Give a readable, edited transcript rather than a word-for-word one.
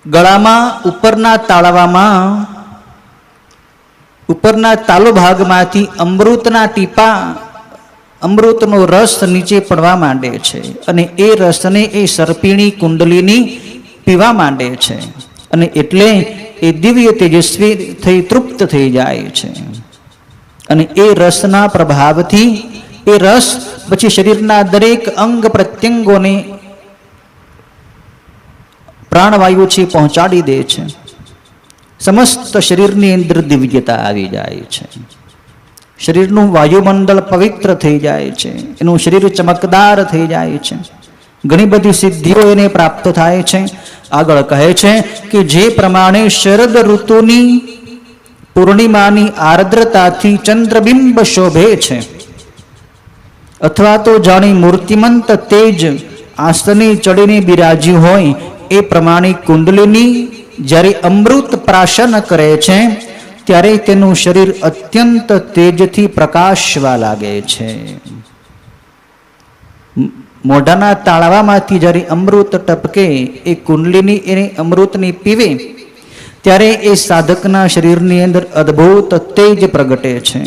ગળામાં ઉપરના તાલુ ભાગમાંથી અમૃતના ટીપા, અમૃતનો રસ નીચે પડવા માંડે છે અને એ રસને એ સર્પિણી કુંડલીની પીવા માંડે છે અને એટલે એ દિવ્ય તેજસ્વી થઈ તૃપ્ત થઈ જાય છે અને એ રસના પ્રભાવથી એ રસ પછી શરીરના દરેક અંગ પ્રત્યંગોને પ્રાણવાયુ છે પહોંચાડી દે છે. સમસ્ત શરીરની અંદર દિવ્યતા આવી જાય છે. શરીરનું વાયુમંડળ પવિત્ર થઈ જાય છે, એનું શરીર ચમકદાર થઈ જાય છે, ઘણી બધી સિદ્ધિઓ એને પ્રાપ્ત થાય છે. આગળ કહે છે કે જે પ્રમાણે શરદ ઋતુની પૂર્ણિમાની આર્દ્રતાથી ચંદ્રબિંબ શોભે છે, અથવા તો જાણી મૂર્તિમંત તેજ આસને ચડીને બિરાજ્યું હોય, એ પ્રમાણે કુંડલીની જ્યારે અમૃત પ્રાશન કરે છે ત્યારે તેનું શરીર અત્યંત તેજથી પ્રકાશવા લાગે છે. મોઢાના તાળવામાંથી જ્યારે અમૃત ટપકે એ કુંડલીની એને અમૃતની પીવે ત્યારે એ સાધકના શરીરની અંદર અદ્ભુત તેજ પ્રગટે છે.